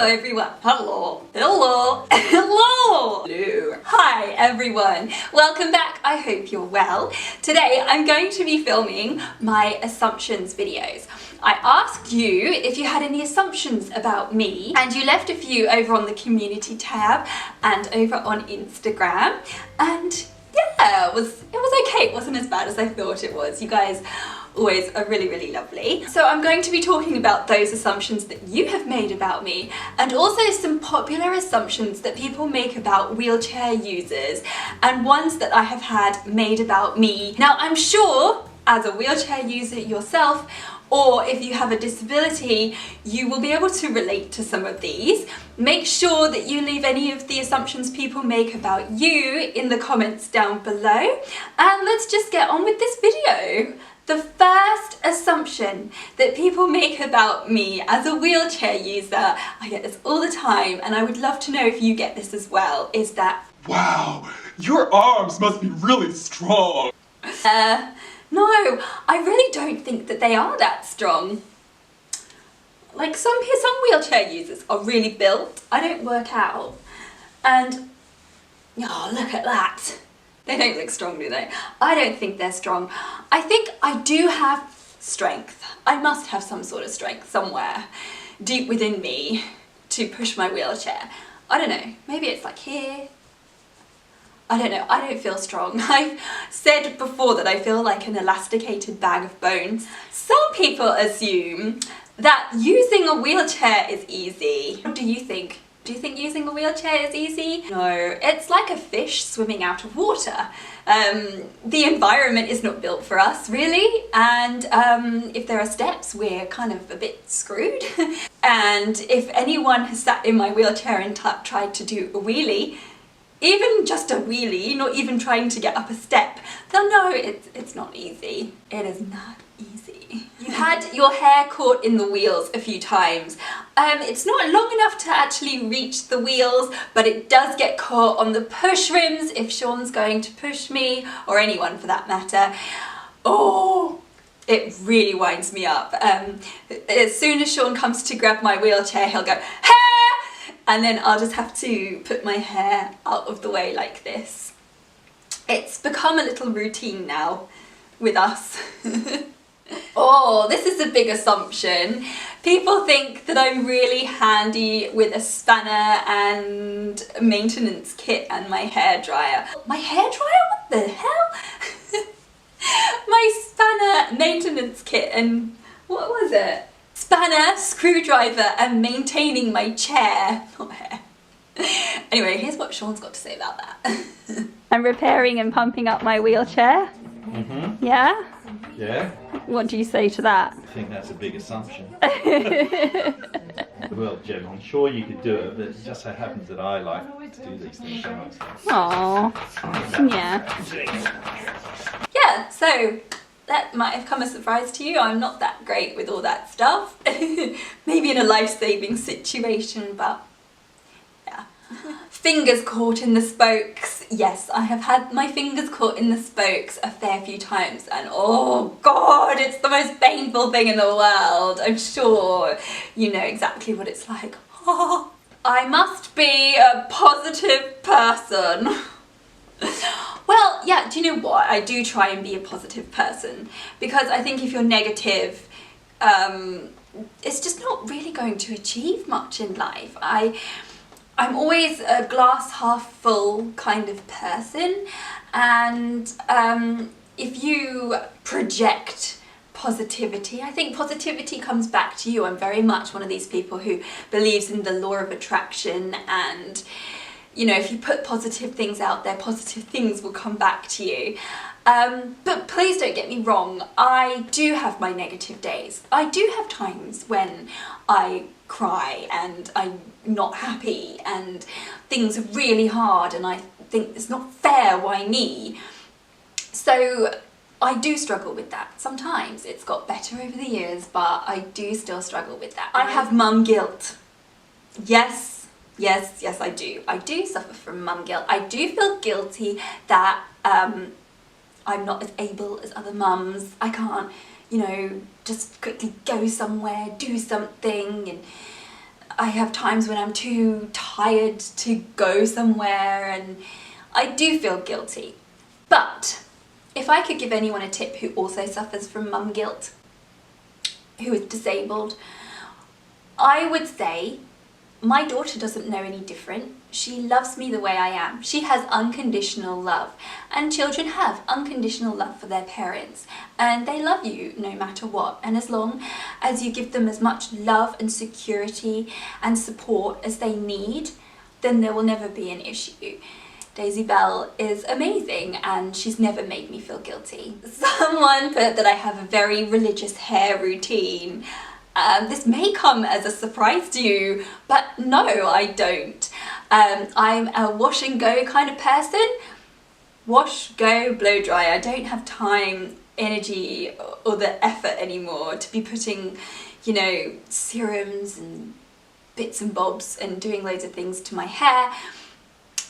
everyone. Hello. Hi everyone. Welcome back. I hope you're well. Today I'm going to be filming my assumptions videos. I asked you if you had any assumptions about me, and you left a few over on the community tab and over on Instagram, and yeah, it was okay. It wasn't as bad as I thought it was. You guys always are really lovely. So I'm going to be talking about those assumptions that you have made about me, and also some popular assumptions that people make about wheelchair users and ones that I have had made about me. Now I'm sure as a wheelchair user yourself, or if you have a disability, you will be able to relate to some of these. Make sure that you leave any of the assumptions people make about you in the comments down below. And let's just get on with this video. The first assumption that people make about me as a wheelchair user, I get this all the time, and I would love to know if you get this as well, is that, wow, your arms must be really strong. No, I really don't think that they are that strong. Like some wheelchair users are really built. I don't work out, and oh, look at that. They don't look strong, do they? I don't think they're strong. I think I do have strength. I must have some sort of strength somewhere deep within me to push my wheelchair. I don't know, maybe it's like here. I don't know, I don't feel strong. I've said before that I feel like an elasticated bag of bones. Some people assume that using a wheelchair is easy. What do you think? Do you think using a wheelchair is easy? No, it's like a fish swimming out of water. The environment is not built for us, really, and if there are steps, we're kind of a bit screwed. And if anyone has sat in my wheelchair and tried to do a wheelie, even just a wheelie, not even trying to get up a step, they'll know it's not easy. It is not easy. You've had your hair caught in the wheels a few times. It's not long enough to actually reach the wheels, but it does get caught on the push rims if Sean's going to push me, or anyone for that matter. Oh, it really winds me up. As soon as Sean comes to grab my wheelchair, he'll go, "Hey!" And then I'll just have to put my hair out of the way like this. It's become a little routine now with us. Oh, this is a big assumption. People think that I'm really handy with a spanner and a maintenance kit and my hairdryer. My hairdryer? What the hell? My spanner, maintenance kit, and what was it? Spanner, screwdriver, and maintaining my chair, not hair. Anyway, here's what Sean's got to say about that. I'm repairing and pumping up my wheelchair. Mm-hmm. Yeah? Yeah. What do you say to that? I think that's a big assumption. Well, Jem, I'm sure you could do it, but it just so happens that I like to do these things so much. Aww. Yeah. Yeah, so that might have come as a surprise to you. I'm not that great with all that stuff. Maybe in a life-saving situation, but yeah. Fingers caught in the spokes. Yes, I have had my fingers caught in the spokes a fair few times, and oh god, it's the most painful thing in the world. I'm sure you know exactly what it's like. Oh, I must be a positive person. Well, yeah, do you know what? I do try and be a positive person, because I think if you're negative, it's just not really going to achieve much in life. I'm always a glass half full kind of person, and if you project positivity, I think positivity comes back to you. I'm very much one of these people who believes in the law of attraction, and you know, if you put positive things out there, positive things will come back to you. But please don't get me wrong, I do have my negative days. I do have times when I cry and I'm not happy and things are really hard and I think it's not fair, why me? So I do struggle with that. Sometimes it's got better over the years, but I do still struggle with that. I have mum guilt. Yes, I do. I do suffer from mum guilt. I do feel guilty that I'm not as able as other mums. I can't, you know, just quickly go somewhere, do something, and I have times when I'm too tired to go somewhere, and I do feel guilty. But if I could give anyone a tip who also suffers from mum guilt, who is disabled, I would say my daughter doesn't know any different. She loves me the way I am. She has unconditional love, and children have unconditional love for their parents, and they love you no matter what. And as long as you give them as much love and security and support as they need, then there will never be an issue. Daisy Bell is amazing, and she's never made me feel guilty. Someone put that I have a very religious hair routine. This may come as a surprise to you, but no, I don't. I'm a wash and go kind of person. Wash, go, blow dry. I don't have time, energy, or the effort anymore to be putting, you know, serums and bits and bobs and doing loads of things to my hair.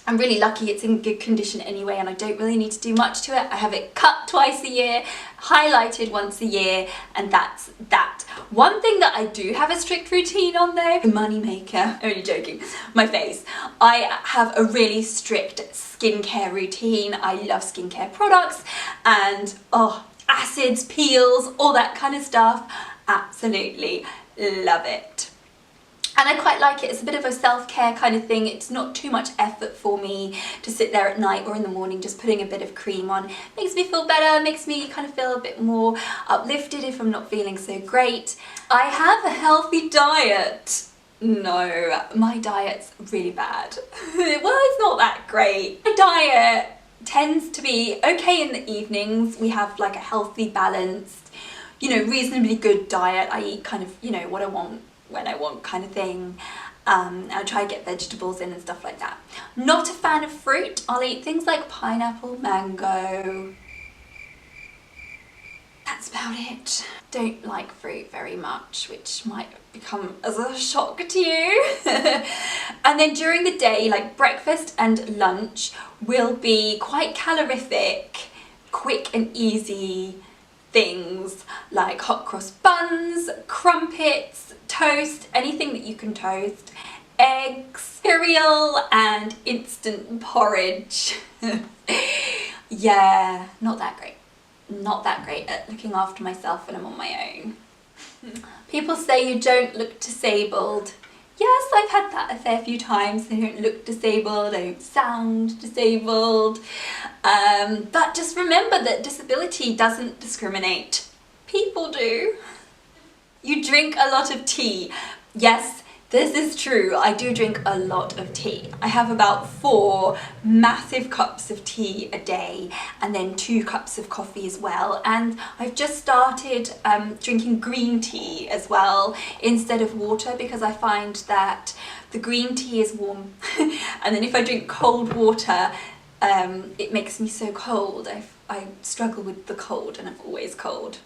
I'm really lucky it's in good condition anyway, and I don't really need to do much to it. I have it cut twice a year, highlighted once a year, and that's that. One thing that I do have a strict routine on though, the money maker, only joking, my face. I have a really strict skincare routine. I love skincare products and acids, peels, all that kind of stuff. Absolutely love it. And I quite like it. It's a bit of a self-care kind of thing. It's not too much effort for me to sit there at night or in the morning just putting a bit of cream on. Makes me feel better, makes me kind of feel a bit more uplifted if I'm not feeling so great. I have a healthy diet. No, my diet's really bad. Well, it's not that great. My diet tends to be okay in the evenings. We have like a healthy, balanced, you know, reasonably good diet. I eat kind of, you know, what I want when I want kind of thing. I try to get vegetables in and stuff like that. Not a fan of fruit. I'll eat things like pineapple, mango. That's about it. Don't like fruit very much, which might become as a shock to you. And then during the day, like breakfast and lunch will be quite calorific, quick and easy things like hot cross buns, crumpets, toast, anything that you can toast, eggs, cereal, and instant porridge. Yeah, not that great. Not that great at looking after myself when I'm on my own. People say you don't look disabled. Yes, I've had that a fair few times. I don't look disabled, I don't sound disabled. But just remember that disability doesn't discriminate. People do. You drink a lot of tea. Yes, this is true. I do drink a lot of tea. I have about 4 massive cups of tea a day, and then 2 cups of coffee as well. And I've just started drinking green tea as well instead of water, because I find that the green tea is warm and then if I drink cold water, it makes me so cold. I struggle with the cold, and I'm always cold.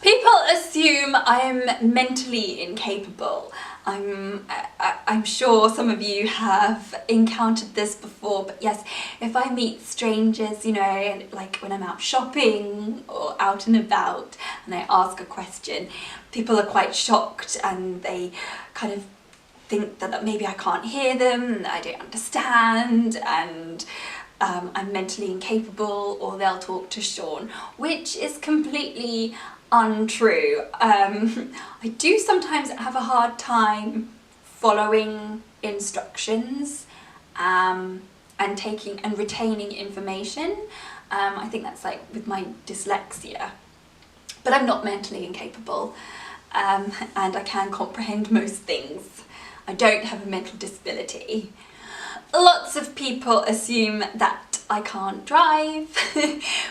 People assume I am mentally incapable. I'm sure some of you have encountered this before, but yes, if I meet strangers, you know, like when I'm out shopping or out and about and I ask a question, people are quite shocked and they kind of think that maybe I can't hear them, I don't understand, and I'm mentally incapable, or they'll talk to Sean, which is completely untrue. I do sometimes have a hard time following instructions and taking and retaining information. I think that's like with my dyslexia, but I'm not mentally incapable, and I can comprehend most things. I don't have a mental disability. Lots of people assume that I can't drive,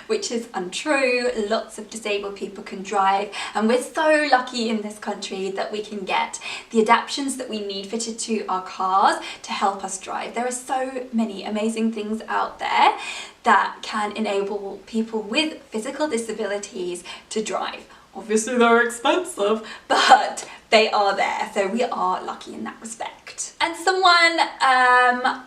which is untrue. Lots of disabled people can drive, and we're so lucky in this country that we can get the adaptions that we need fitted to our cars to help us drive. There are so many amazing things out there that can enable people with physical disabilities to drive. Obviously they're expensive, but they are there, so we are lucky in that respect. And someone,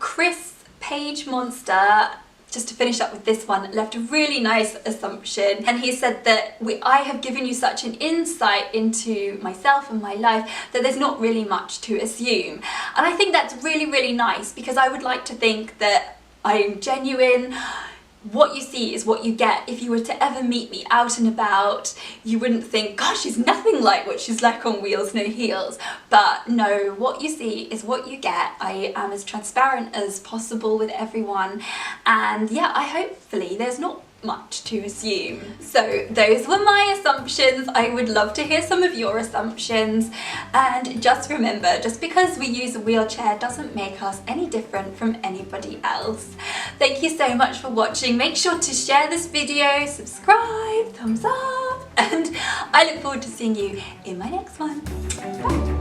Chris Page Monster, just to finish up with this one, left a really nice assumption, and he said that I have given you such an insight into myself and my life that there's not really much to assume. And I think that's really, really nice, because I would like to think that I'm genuine. What you see is what you get. If you were to ever meet me out and about, you wouldn't think, gosh, she's nothing like what she's like on Wheels No Heels. But no, what you see is what you get. I am as transparent as possible with everyone, and yeah, hopefully there's not much to assume. So those were my assumptions. I would love to hear some of your assumptions, and just remember, just because we use a wheelchair doesn't make us any different from anybody else. Thank you so much for watching. Make sure to share this video, subscribe, thumbs up, and I look forward to seeing you in my next one. Bye.